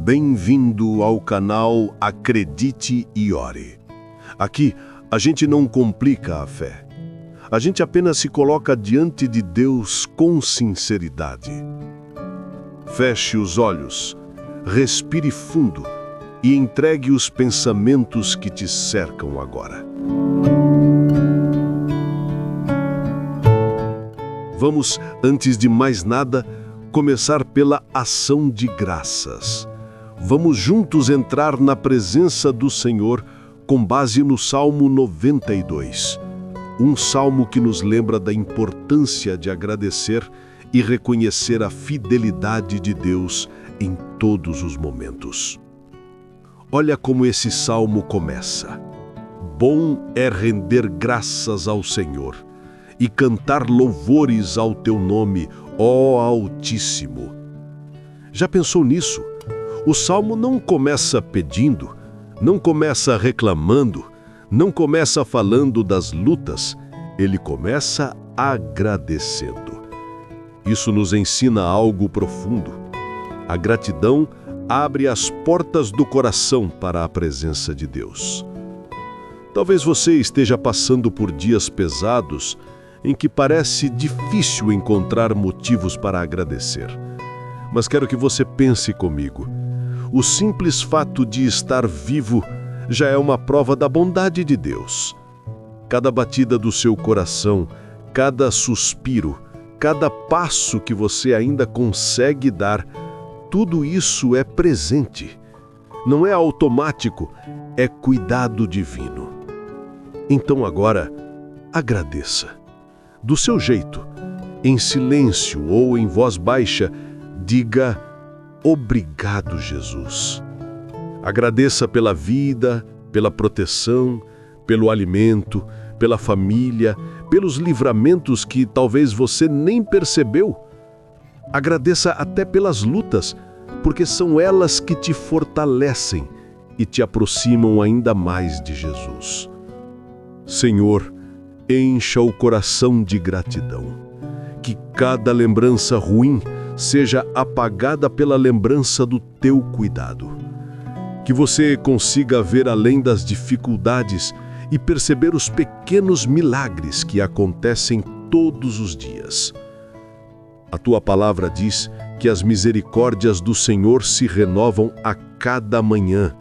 Bem-vindo ao canal Acredite e Ore. Aqui, a gente não complica a fé. A gente apenas se coloca diante de Deus com sinceridade. Feche os olhos, respire fundo e entregue os pensamentos que te cercam agora. Vamos, antes de mais nada, começar pela ação de graças. Vamos juntos entrar na presença do Senhor com base no Salmo 92. Um salmo que nos lembra da importância de agradecer e reconhecer a fidelidade de Deus em todos os momentos. Olha como esse salmo começa. Bom é render graças ao Senhor e cantar louvores ao teu nome, ó Altíssimo. Já pensou nisso? O salmo não começa pedindo, não começa reclamando, não começa falando das lutas, ele começa agradecendo. Isso nos ensina algo profundo. A gratidão abre as portas do coração para a presença de Deus. Talvez você esteja passando por dias pesados em que parece difícil encontrar motivos para agradecer. Mas quero que você pense comigo. O simples fato de estar vivo já é uma prova da bondade de Deus. Cada batida do seu coração, cada suspiro, cada passo que você ainda consegue dar, tudo isso é presente. Não é automático, é cuidado divino. Então agora, agradeça. Do seu jeito, em silêncio ou em voz baixa, diga: obrigado, Jesus. Agradeça pela vida, pela proteção, pelo alimento, pela família, pelos livramentos que talvez você nem percebeu. Agradeça até pelas lutas, porque são elas que te fortalecem e te aproximam ainda mais de Jesus. Senhor, encha o coração de gratidão. Que cada lembrança ruim seja apagada pela lembrança do teu cuidado. Que você consiga ver além das dificuldades e perceber os pequenos milagres que acontecem todos os dias. A tua palavra diz que as misericórdias do Senhor se renovam a cada manhã.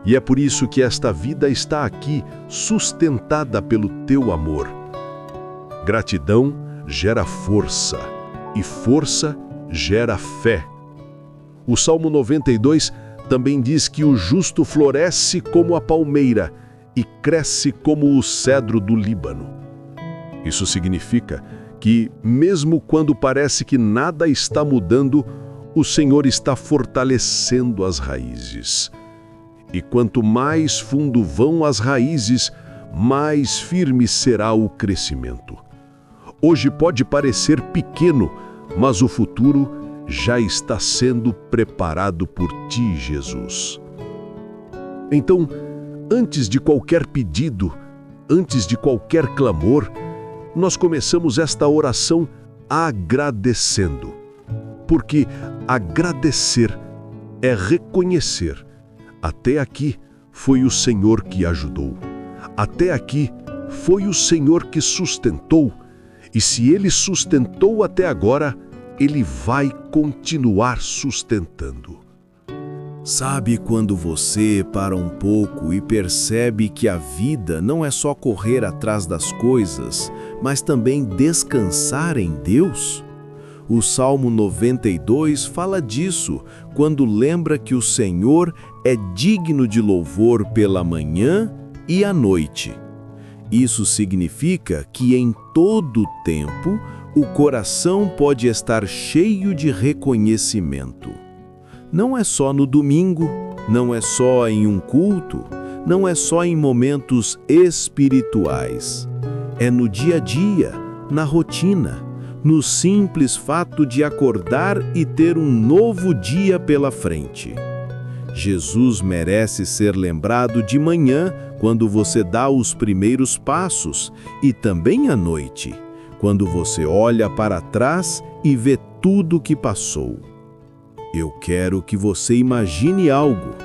E é por isso que esta vida está aqui, sustentada pelo teu amor. Gratidão gera força, e força gera fé. O Salmo 92 também diz que o justo floresce como a palmeira e cresce como o cedro do Líbano. Isso significa que, mesmo quando parece que nada está mudando, o Senhor está fortalecendo as raízes. E quanto mais fundo vão as raízes, mais firme será o crescimento. Hoje pode parecer pequeno, mas o futuro já está sendo preparado por ti, Jesus. Então, antes de qualquer pedido, antes de qualquer clamor, nós começamos esta oração agradecendo. Porque agradecer é reconhecer: até aqui foi o Senhor que ajudou. Até aqui foi o Senhor que sustentou. E se Ele sustentou até agora, Ele vai continuar sustentando. Sabe quando você para um pouco e percebe que a vida não é só correr atrás das coisas, mas também descansar em Deus? O Salmo 92 fala disso, quando lembra que o Senhor é digno de louvor pela manhã e à noite. Isso significa que em todo o tempo, o coração pode estar cheio de reconhecimento. Não é só no domingo, não é só em um culto, não é só em momentos espirituais. É no dia a dia, na rotina, no simples fato de acordar e ter um novo dia pela frente. Jesus merece ser lembrado de manhã, quando você dá os primeiros passos, e também à noite, quando você olha para trás e vê tudo o que passou. Eu quero que você imagine algo.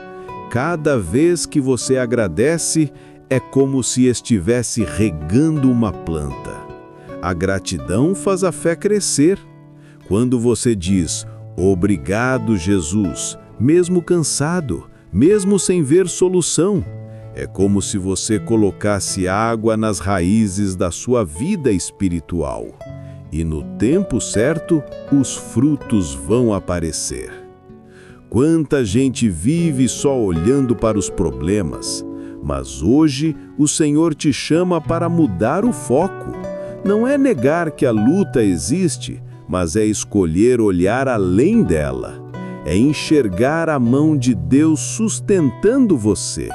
Cada vez que você agradece, é como se estivesse regando uma planta. A gratidão faz a fé crescer. Quando você diz, obrigado, Jesus, mesmo cansado, mesmo sem ver solução, é como se você colocasse água nas raízes da sua vida espiritual. E no tempo certo, os frutos vão aparecer. Quanta gente vive só olhando para os problemas, mas hoje o Senhor te chama para mudar o foco. Não é negar que a luta existe, mas é escolher olhar além dela. É enxergar a mão de Deus sustentando você.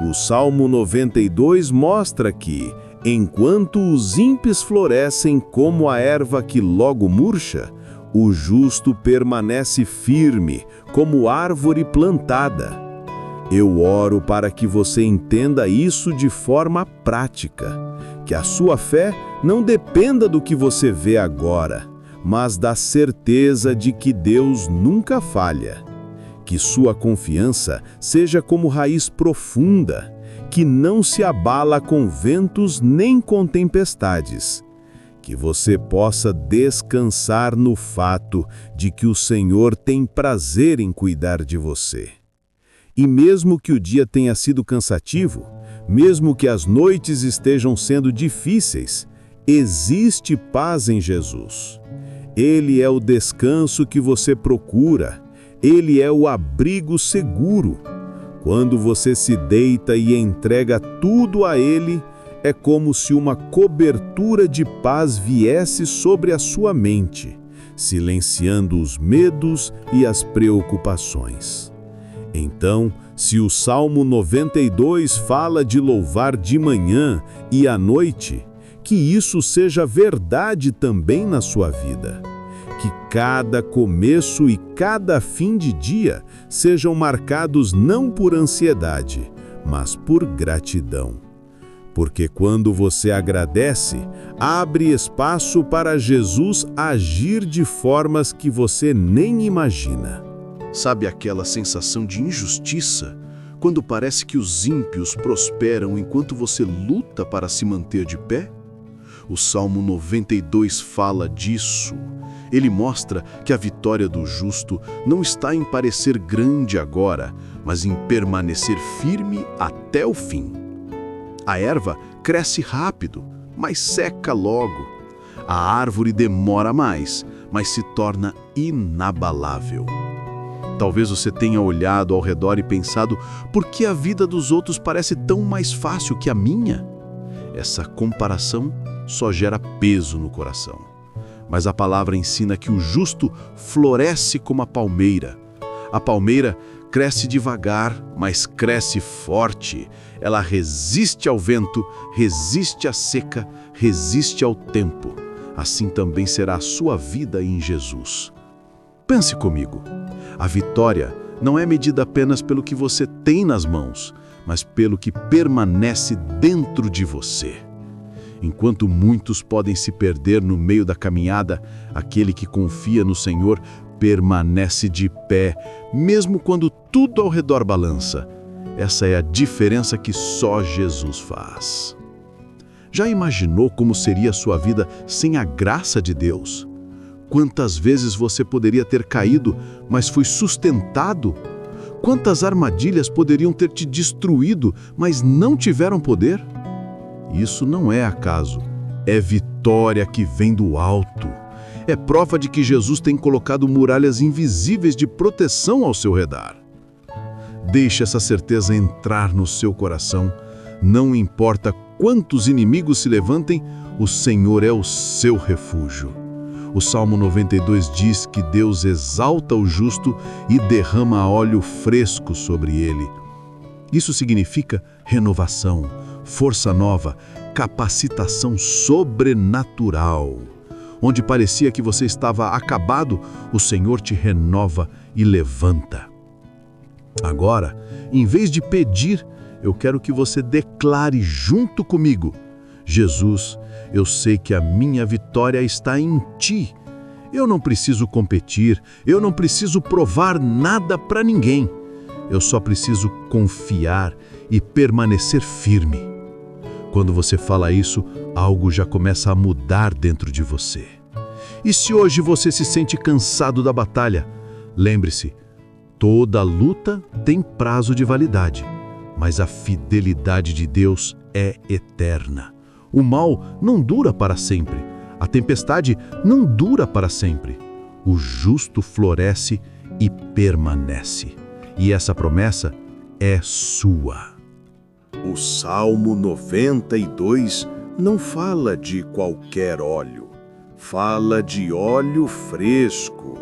O Salmo 92 mostra que, enquanto os ímpios florescem como a erva que logo murcha, o justo permanece firme, como árvore plantada. Eu oro para que você entenda isso de forma prática, que a sua fé não dependa do que você vê agora, mas da certeza de que Deus nunca falha. Que sua confiança seja como raiz profunda, que não se abala com ventos nem com tempestades. Que você possa descansar no fato de que o Senhor tem prazer em cuidar de você. E mesmo que o dia tenha sido cansativo, mesmo que as noites estejam sendo difíceis, existe paz em Jesus. Ele é o descanso que você procura. Ele é o abrigo seguro. Quando você se deita e entrega tudo a Ele, é como se uma cobertura de paz viesse sobre a sua mente, silenciando os medos e as preocupações. Então, se o Salmo 92 fala de louvar de manhã e à noite, que isso seja verdade também na sua vida. Que cada começo e cada fim de dia sejam marcados não por ansiedade, mas por gratidão. Porque quando você agradece, abre espaço para Jesus agir de formas que você nem imagina. Sabe aquela sensação de injustiça, quando parece que os ímpios prosperam enquanto você luta para se manter de pé? O Salmo 92 fala disso. Ele mostra que a vitória do justo não está em parecer grande agora, mas em permanecer firme até o fim. A erva cresce rápido, mas seca logo. A árvore demora mais, mas se torna inabalável. Talvez você tenha olhado ao redor e pensado, por que a vida dos outros parece tão mais fácil que a minha? Essa comparação só gera peso no coração. Mas a palavra ensina que o justo floresce como a palmeira. A palmeira cresce devagar, mas cresce forte. Ela resiste ao vento, resiste à seca, resiste ao tempo. Assim também será a sua vida em Jesus. Pense comigo. A vitória não é medida apenas pelo que você tem nas mãos, mas pelo que permanece dentro de você. Enquanto muitos podem se perder no meio da caminhada, aquele que confia no Senhor permanece de pé, mesmo quando tudo ao redor balança. Essa é a diferença que só Jesus faz. Já imaginou como seria a sua vida sem a graça de Deus? Quantas vezes você poderia ter caído, mas foi sustentado? Quantas armadilhas poderiam ter te destruído, mas não tiveram poder? Isso não é acaso, é vitória que vem do alto. É prova de que Jesus tem colocado muralhas invisíveis de proteção ao seu redor. Deixe essa certeza entrar no seu coração. Não importa quantos inimigos se levantem, o Senhor é o seu refúgio. O Salmo 92 diz que Deus exalta o justo e derrama óleo fresco sobre ele. Isso significa renovação, força nova, capacitação sobrenatural. Onde parecia que você estava acabado, o Senhor te renova e levanta. Agora, em vez de pedir, eu quero que você declare junto comigo: Jesus, eu sei que a minha vitória está em Ti. Eu não preciso competir, eu não preciso provar nada para ninguém. Eu só preciso confiar e permanecer firme. Quando você fala isso, algo já começa a mudar dentro de você. E se hoje você se sente cansado da batalha, lembre-se, toda luta tem prazo de validade, mas a fidelidade de Deus é eterna. O mal não dura para sempre, a tempestade não dura para sempre. O justo floresce e permanece. E essa promessa é sua. O Salmo 92 não fala de qualquer óleo, fala de óleo fresco.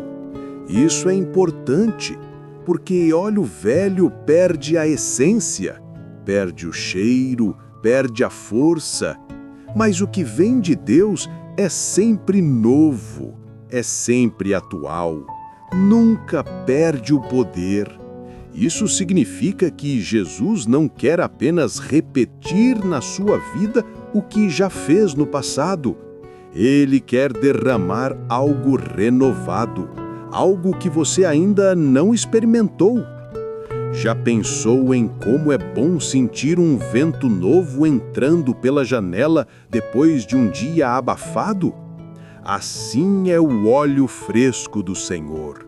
Isso é importante, porque óleo velho perde a essência, perde o cheiro, perde a força. Mas o que vem de Deus é sempre novo, é sempre atual, nunca perde o poder. Isso significa que Jesus não quer apenas repetir na sua vida o que já fez no passado. Ele quer derramar algo renovado, algo que você ainda não experimentou. Já pensou em como é bom sentir um vento novo entrando pela janela depois de um dia abafado? Assim é o óleo fresco do Senhor.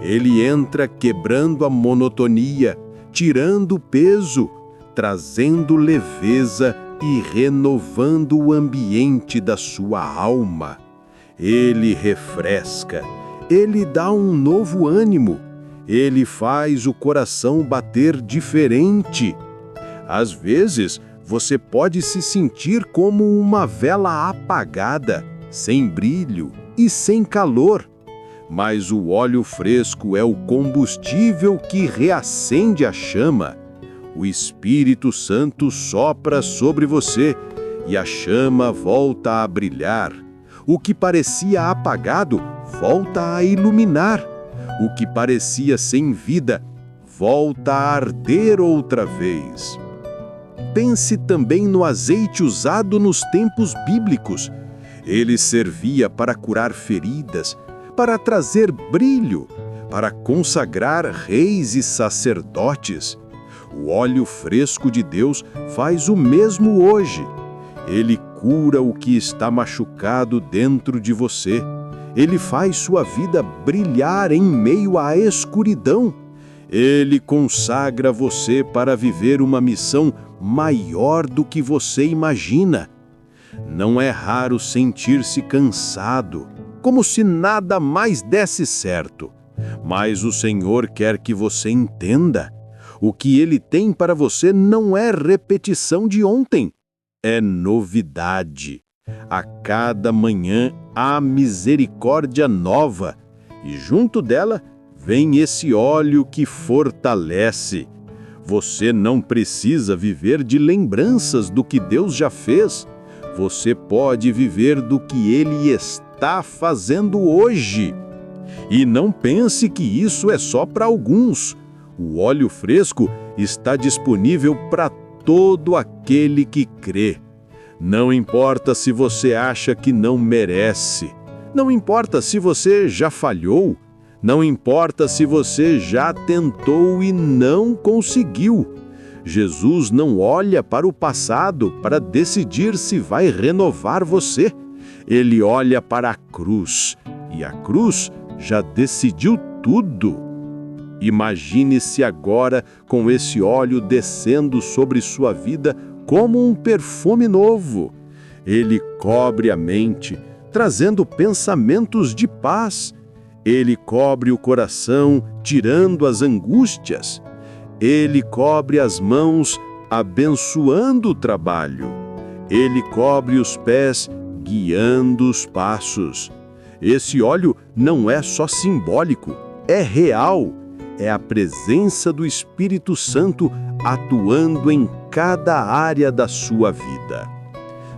Ele entra quebrando a monotonia, tirando o peso, trazendo leveza e renovando o ambiente da sua alma. Ele refresca, ele dá um novo ânimo, ele faz o coração bater diferente. Às vezes, você pode se sentir como uma vela apagada, sem brilho e sem calor. Mas o óleo fresco é o combustível que reacende a chama. O Espírito Santo sopra sobre você e a chama volta a brilhar. O que parecia apagado volta a iluminar. O que parecia sem vida volta a arder outra vez. Pense também no azeite usado nos tempos bíblicos. Ele servia para curar feridas, para trazer brilho, para consagrar reis e sacerdotes. O óleo fresco de Deus faz o mesmo hoje. Ele cura o que está machucado dentro de você. Ele faz sua vida brilhar em meio à escuridão. Ele consagra você para viver uma missão maior do que você imagina. Não é raro sentir-se cansado, como se nada mais desse certo. Mas o Senhor quer que você entenda. O que Ele tem para você não é repetição de ontem, é novidade. A cada manhã há misericórdia nova, e junto dela vem esse óleo que fortalece. Você não precisa viver de lembranças do que Deus já fez. Você pode viver do que Ele está fazendo hoje. E não pense que isso é só para alguns. O óleo fresco está disponível para todo aquele que crê. Não importa se você acha que não merece. Não importa se você já falhou. Não importa se você já tentou e não conseguiu. Jesus não olha para o passado para decidir se vai renovar você. Ele olha para a cruz, e a cruz já decidiu tudo. Imagine-se agora com esse óleo descendo sobre sua vida como um perfume novo. Ele cobre a mente, trazendo pensamentos de paz. Ele cobre o coração, tirando as angústias. Ele cobre as mãos, abençoando o trabalho. Ele cobre os pés, guiando os passos. Esse óleo não é só simbólico, é real. É a presença do Espírito Santo atuando em cada área da sua vida.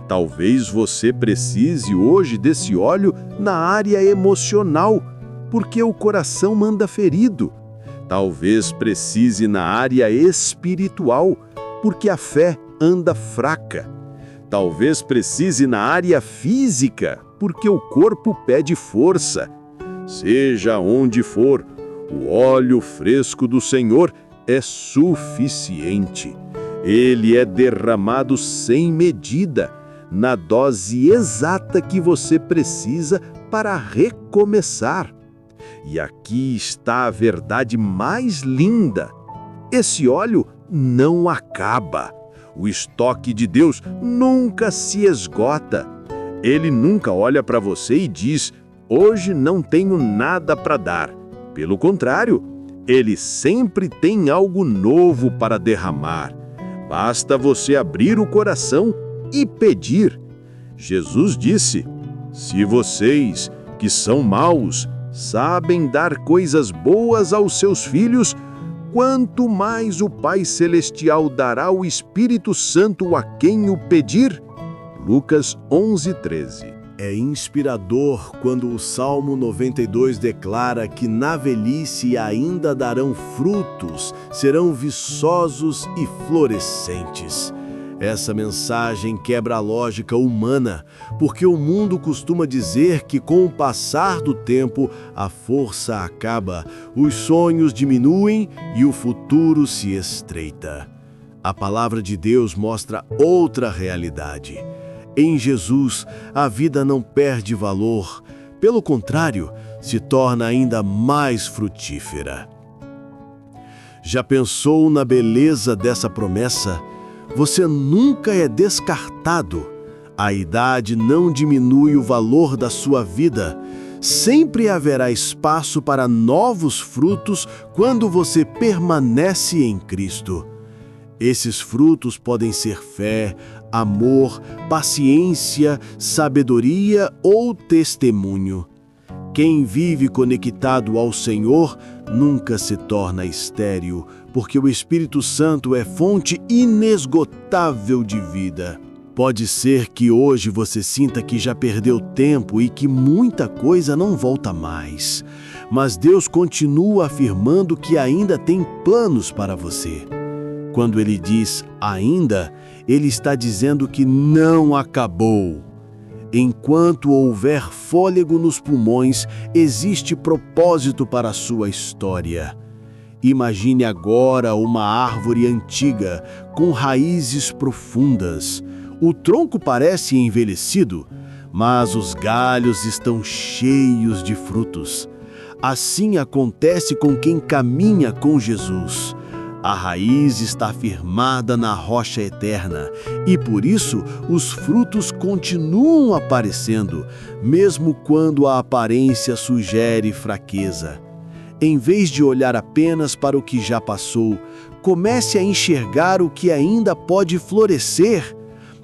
Talvez você precise hoje desse óleo na área emocional, porque o coração manda ferido. Talvez precise na área espiritual, porque a fé anda fraca. Talvez precise na área física, porque o corpo pede força. Seja onde for, o óleo fresco do Senhor é suficiente. Ele é derramado sem medida, na dose exata que você precisa para recomeçar. E aqui está a verdade mais linda. Esse óleo não acaba. O estoque de Deus nunca se esgota. Ele nunca olha para você e diz: hoje não tenho nada para dar. Pelo contrário, Ele sempre tem algo novo para derramar. Basta você abrir o coração e pedir. Jesus disse: se vocês, que são maus, sabem dar coisas boas aos seus filhos, quanto mais o Pai Celestial dará o Espírito Santo a quem o pedir? Lucas 11:13. É inspirador quando o Salmo 92 declara que na velhice ainda darão frutos, serão viçosos e florescentes. Essa mensagem quebra a lógica humana, porque o mundo costuma dizer que com o passar do tempo a força acaba, os sonhos diminuem e o futuro se estreita. A palavra de Deus mostra outra realidade. Em Jesus, a vida não perde valor, pelo contrário, se torna ainda mais frutífera. Já pensou na beleza dessa promessa? Você nunca é descartado. A idade não diminui o valor da sua vida. Sempre haverá espaço para novos frutos quando você permanece em Cristo. Esses frutos podem ser fé, amor, paciência, sabedoria ou testemunho. Quem vive conectado ao Senhor nunca se torna estéril, porque o Espírito Santo é fonte inesgotável de vida. Pode ser que hoje você sinta que já perdeu tempo e que muita coisa não volta mais, mas Deus continua afirmando que ainda tem planos para você. Quando Ele diz ainda, Ele está dizendo que não acabou. Enquanto houver fôlego nos pulmões, existe propósito para a sua história. Imagine agora uma árvore antiga, com raízes profundas. O tronco parece envelhecido, mas os galhos estão cheios de frutos. Assim acontece com quem caminha com Jesus. A raiz está firmada na rocha eterna e, por isso, os frutos continuam aparecendo, mesmo quando a aparência sugere fraqueza. Em vez de olhar apenas para o que já passou, comece a enxergar o que ainda pode florescer.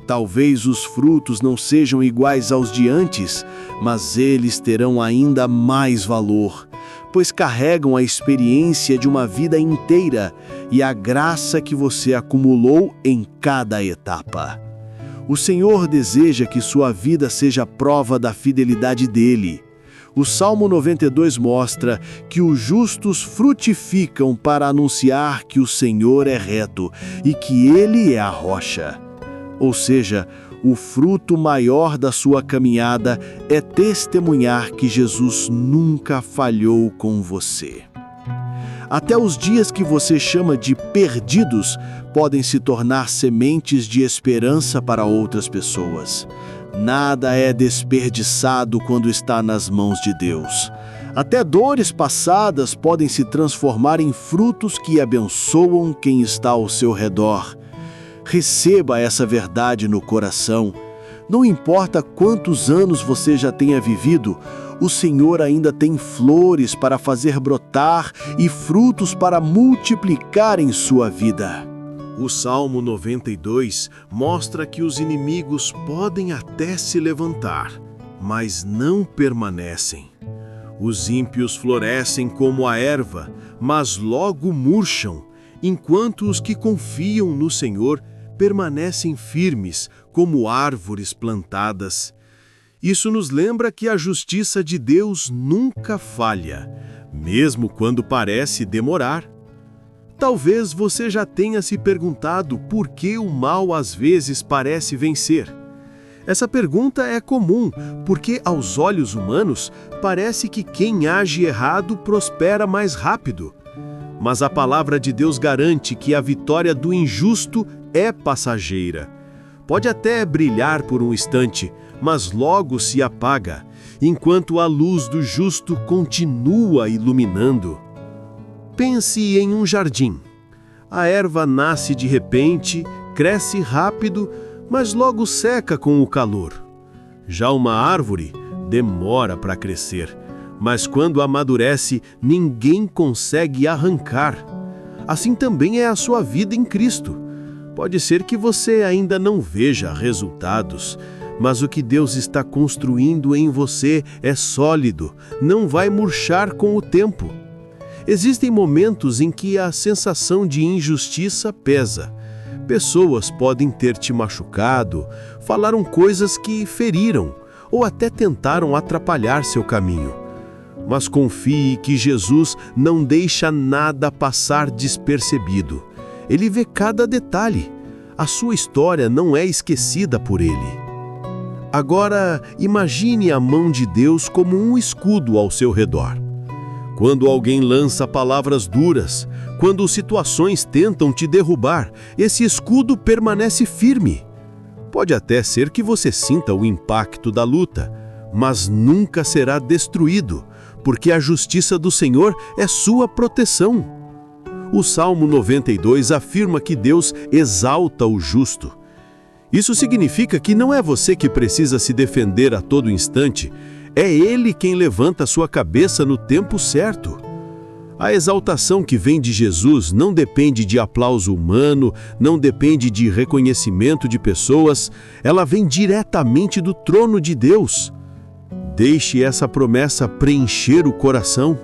Talvez os frutos não sejam iguais aos de antes, mas eles terão ainda mais valor, pois carregam a experiência de uma vida inteira e a graça que você acumulou em cada etapa. O Senhor deseja que sua vida seja prova da fidelidade dele. O Salmo 92 mostra que os justos frutificam para anunciar que o Senhor é reto e que Ele é a rocha. Ou seja, o fruto maior da sua caminhada é testemunhar que Jesus nunca falhou com você. Até os dias que você chama de perdidos podem se tornar sementes de esperança para outras pessoas. Nada é desperdiçado quando está nas mãos de Deus. Até dores passadas podem se transformar em frutos que abençoam quem está ao seu redor. Receba essa verdade no coração. Não importa quantos anos você já tenha vivido, o Senhor ainda tem flores para fazer brotar e frutos para multiplicar em sua vida. O Salmo 92 mostra que os inimigos podem até se levantar, mas não permanecem. Os ímpios florescem como a erva, mas logo murcham, enquanto os que confiam no Senhor permanecem firmes como árvores plantadas. Isso nos lembra que a justiça de Deus nunca falha, mesmo quando parece demorar. Talvez você já tenha se perguntado por que o mal às vezes parece vencer. Essa pergunta é comum, porque aos olhos humanos parece que quem age errado prospera mais rápido. Mas a palavra de Deus garante que a vitória do injusto é passageira. Pode até brilhar por um instante, mas logo se apaga, enquanto a luz do justo continua iluminando. Pense em um jardim. A erva nasce de repente, cresce rápido, mas logo seca com o calor. Já uma árvore demora para crescer, mas quando amadurece, ninguém consegue arrancar. Assim também é a sua vida em Cristo. Pode ser que você ainda não veja resultados, mas o que Deus está construindo em você é sólido, não vai murchar com o tempo. Existem momentos em que a sensação de injustiça pesa. Pessoas podem ter te machucado, falaram coisas que feriram ou até tentaram atrapalhar seu caminho. Mas confie que Jesus não deixa nada passar despercebido. Ele vê cada detalhe. A sua história não é esquecida por Ele. Agora, imagine a mão de Deus como um escudo ao seu redor. Quando alguém lança palavras duras, quando situações tentam te derrubar, esse escudo permanece firme. Pode até ser que você sinta o impacto da luta, mas nunca será destruído, porque a justiça do Senhor é sua proteção. O Salmo 92 afirma que Deus exalta o justo. Isso significa que não é você que precisa se defender a todo instante, é Ele quem levanta sua cabeça no tempo certo. A exaltação que vem de Jesus não depende de aplauso humano, não depende de reconhecimento de pessoas, ela vem diretamente do trono de Deus. Deixe essa promessa preencher o coração.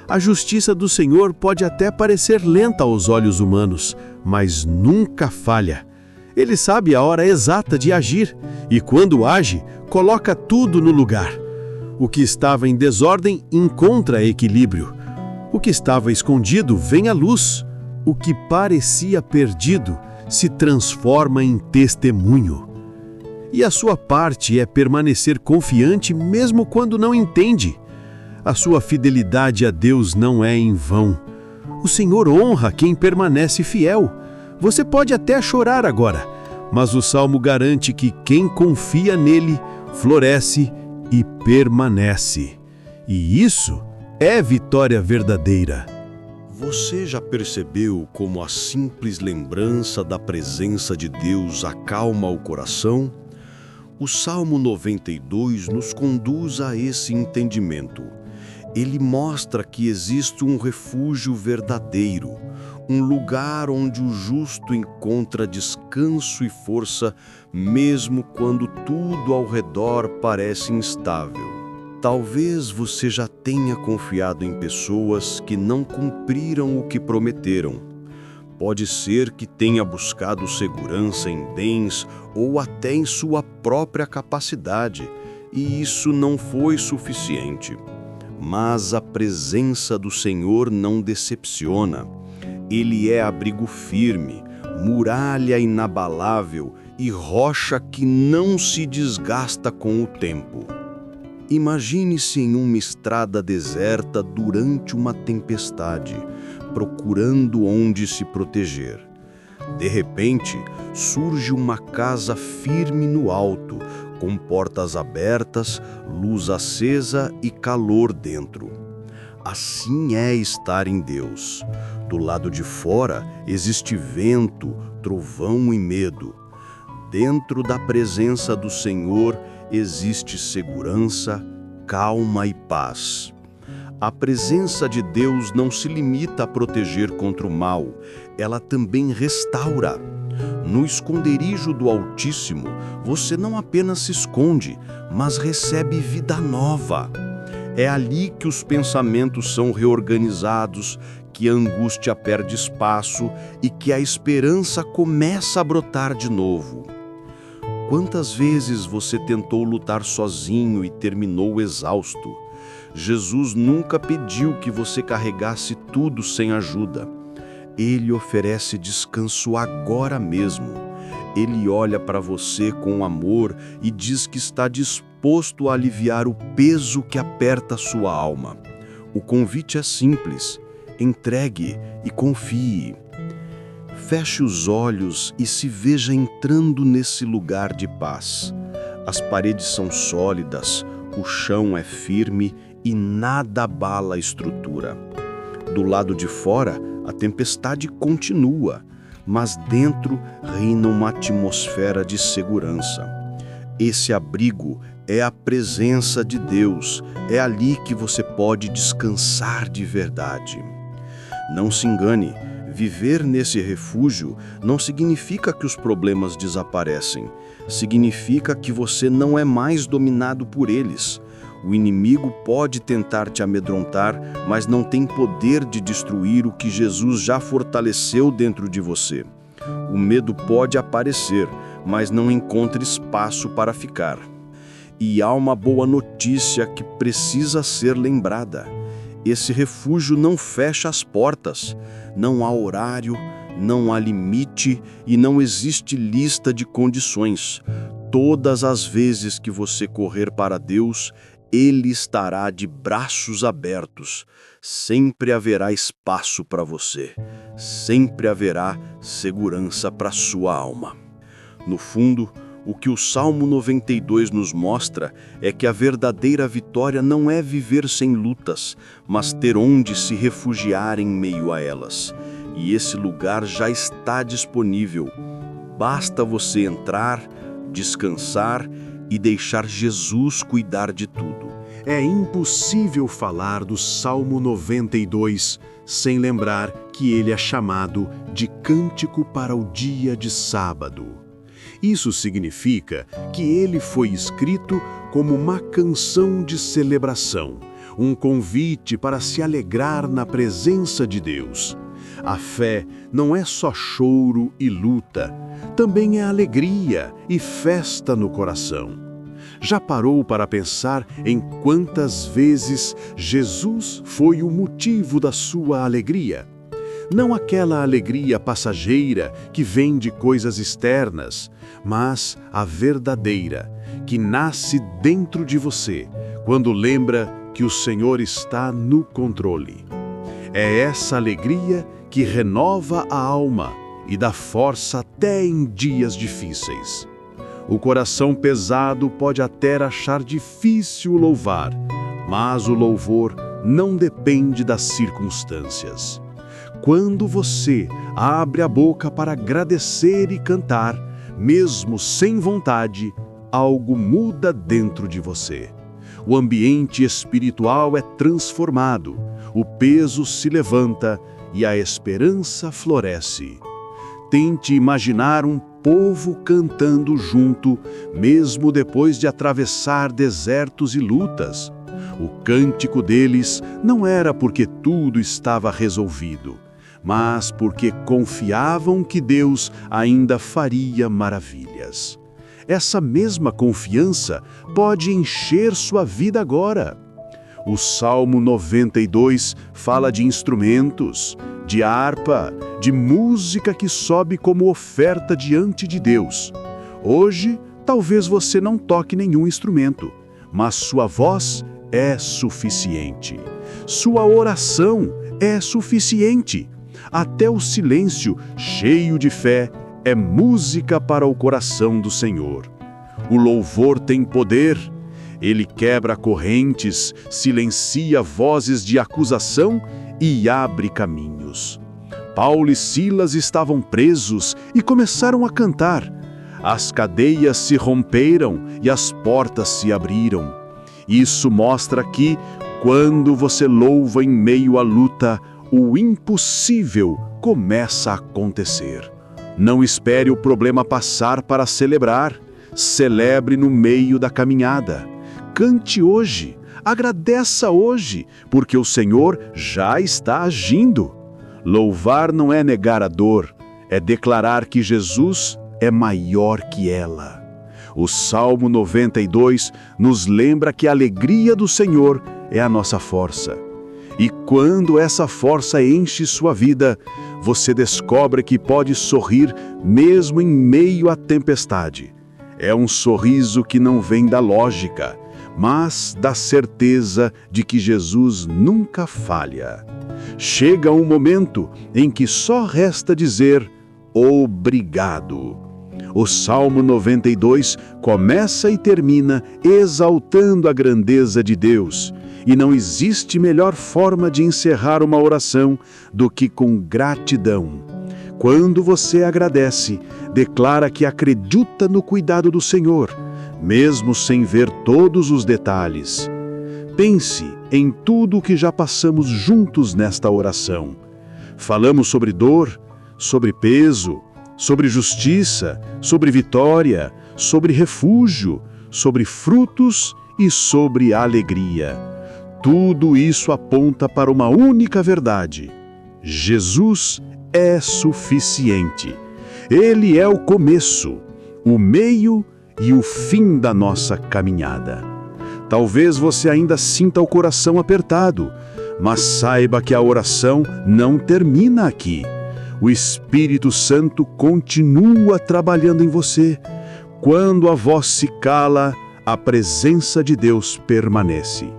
A justiça do Senhor pode até parecer lenta aos olhos humanos, mas nunca falha. Ele sabe a hora exata de agir e, quando age, coloca tudo no lugar. O que estava em desordem encontra equilíbrio. O que estava escondido vem à luz. O que parecia perdido se transforma em testemunho. E a sua parte é permanecer confiante mesmo quando não entende. A sua fidelidade a Deus não é em vão. O Senhor honra quem permanece fiel. Você pode até chorar agora, mas o Salmo garante que quem confia nele floresce e permanece. E isso é vitória verdadeira. Você já percebeu como a simples lembrança da presença de Deus acalma o coração? O Salmo 92 nos conduz a esse entendimento. Ele mostra que existe um refúgio verdadeiro, um lugar onde o justo encontra descanso e força, mesmo quando tudo ao redor parece instável. Talvez você já tenha confiado em pessoas que não cumpriram o que prometeram. Pode ser que tenha buscado segurança em bens ou até em sua própria capacidade, e isso não foi suficiente. Mas a presença do Senhor não decepciona. Ele é abrigo firme, muralha inabalável e rocha que não se desgasta com o tempo. Imagine-se em uma estrada deserta durante uma tempestade, procurando onde se proteger. De repente, surge uma casa firme no alto, com portas abertas, luz acesa e calor dentro. Assim é estar em Deus. Do lado de fora existe vento, trovão e medo. Dentro da presença do Senhor existe segurança, calma e paz. A presença de Deus não se limita a proteger contra o mal, ela também restaura. No esconderijo do Altíssimo, você não apenas se esconde, mas recebe vida nova. É ali que os pensamentos são reorganizados, que a angústia perde espaço e que a esperança começa a brotar de novo. Quantas vezes você tentou lutar sozinho e terminou exausto? Jesus nunca pediu que você carregasse tudo sem ajuda. Ele oferece descanso agora mesmo. Ele olha para você com amor e diz que está disposto a aliviar o peso que aperta sua alma. O convite é simples: entregue e confie. Feche os olhos e se veja entrando nesse lugar de paz. As paredes são sólidas, o chão é firme e nada abala a estrutura. Do lado de fora, a tempestade continua, mas dentro reina uma atmosfera de segurança. Esse abrigo é a presença de Deus, é ali que você pode descansar de verdade. Não se engane, viver nesse refúgio não significa que os problemas desaparecem. Significa que você não é mais dominado por eles. O inimigo pode tentar te amedrontar, mas não tem poder de destruir o que Jesus já fortaleceu dentro de você. O medo pode aparecer, mas não encontra espaço para ficar. E há uma boa notícia que precisa ser lembrada. Esse refúgio não fecha as portas. Não há horário, não há limite e não existe lista de condições. Todas as vezes que você correr para Deus, Ele estará de braços abertos. Sempre haverá espaço para você. Sempre haverá segurança para sua alma. No fundo, o que o Salmo 92 nos mostra é que a verdadeira vitória não é viver sem lutas, mas ter onde se refugiar em meio a elas. E esse lugar já está disponível. Basta você entrar, descansar e deixar Jesus cuidar de tudo. É impossível falar do Salmo 92 sem lembrar que ele é chamado de cântico para o dia de sábado. Isso significa que ele foi escrito como uma canção de celebração, um convite para se alegrar na presença de Deus. A fé não é só choro e luta, também é alegria e festa no coração. Já parou para pensar em quantas vezes Jesus foi o motivo da sua alegria? Não aquela alegria passageira que vem de coisas externas, mas a verdadeira, que nasce dentro de você, quando lembra que o Senhor está no controle. É essa alegria que renova a alma e dá força até em dias difíceis. O coração pesado pode até achar difícil louvar, mas o louvor não depende das circunstâncias. Quando você abre a boca para agradecer e cantar, mesmo sem vontade, algo muda dentro de você. O ambiente espiritual é transformado, o peso se levanta e a esperança floresce. Tente imaginar um povo cantando junto, mesmo depois de atravessar desertos e lutas. O cântico deles não era porque tudo estava resolvido, mas porque confiavam que Deus ainda faria maravilhas. Essa mesma confiança pode encher sua vida agora. O Salmo 92 fala de instrumentos, de harpa, de música que sobe como oferta diante de Deus. Hoje, talvez você não toque nenhum instrumento, mas sua voz é suficiente. Sua oração é suficiente. Até o silêncio, cheio de fé, é música para o coração do Senhor. O louvor tem poder. Ele quebra correntes, silencia vozes de acusação e abre caminhos. Paulo e Silas estavam presos e começaram a cantar. As cadeias se romperam e as portas se abriram. Isso mostra que, quando você louva em meio à luta, o impossível começa a acontecer. Não espere o problema passar para celebrar. Celebre no meio da caminhada. Cante hoje, agradeça hoje, porque o Senhor já está agindo. Louvar não é negar a dor, é declarar que Jesus é maior que ela. O Salmo 92 nos lembra que a alegria do Senhor é a nossa força. E quando essa força enche sua vida, você descobre que pode sorrir mesmo em meio à tempestade. É um sorriso que não vem da lógica, mas da certeza de que Jesus nunca falha. Chega um momento em que só resta dizer obrigado. O Salmo 92 começa e termina exaltando a grandeza de Deus, e não existe melhor forma de encerrar uma oração do que com gratidão. Quando você agradece, declara que acredita no cuidado do Senhor, mesmo sem ver todos os detalhes. Pense em tudo o que já passamos juntos nesta oração. Falamos sobre dor, sobre peso, sobre justiça, sobre vitória, sobre refúgio, sobre frutos e sobre alegria. Tudo isso aponta para uma única verdade: Jesus é suficiente. Ele é o começo, o meio e o fim da nossa caminhada. Talvez você ainda sinta o coração apertado, mas saiba que a oração não termina aqui. O Espírito Santo continua trabalhando em você. Quando a voz se cala, a presença de Deus permanece.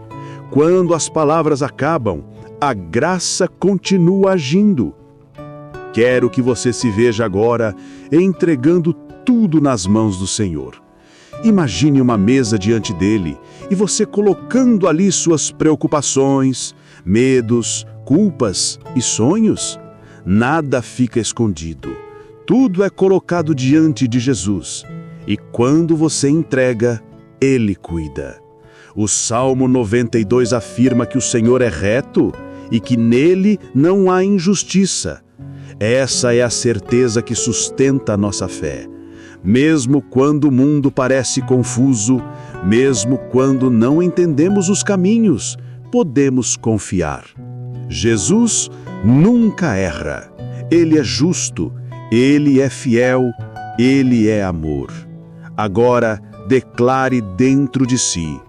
Quando as palavras acabam, a graça continua agindo. Quero que você se veja agora entregando tudo nas mãos do Senhor. Imagine uma mesa diante dele e você colocando ali suas preocupações, medos, culpas e sonhos. Nada fica escondido. Tudo é colocado diante de Jesus. E quando você entrega, Ele cuida. O Salmo 92 afirma que o Senhor é reto e que nele não há injustiça. Essa é a certeza que sustenta a nossa fé. Mesmo quando o mundo parece confuso, mesmo quando não entendemos os caminhos, podemos confiar. Jesus nunca erra. Ele é justo, Ele é fiel, Ele é amor. Agora, declare dentro de si: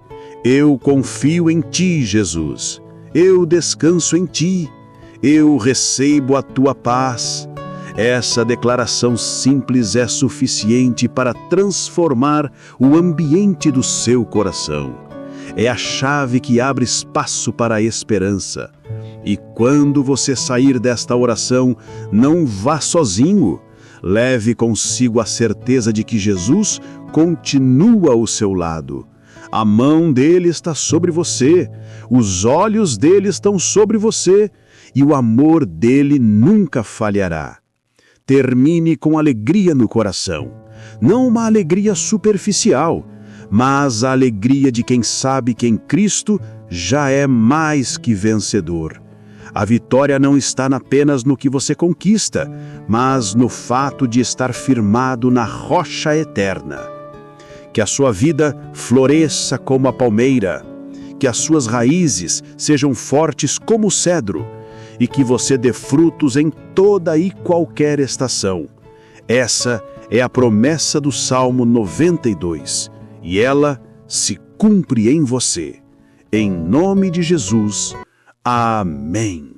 eu confio em Ti, Jesus. Eu descanso em Ti. Eu recebo a Tua paz. Essa declaração simples é suficiente para transformar o ambiente do seu coração. É a chave que abre espaço para a esperança. E quando você sair desta oração, não vá sozinho. Leve consigo a certeza de que Jesus continua ao seu lado. A mão dele está sobre você, os olhos dele estão sobre você, e o amor dele nunca falhará. Termine com alegria no coração, não uma alegria superficial, mas a alegria de quem sabe que em Cristo já é mais que vencedor. A vitória não está apenas no que você conquista, mas no fato de estar firmado na rocha eterna. Que a sua vida floresça como a palmeira, que as suas raízes sejam fortes como o cedro, e que você dê frutos em toda e qualquer estação. Essa é a promessa do Salmo 92, e ela se cumpre em você. Em nome de Jesus, amém.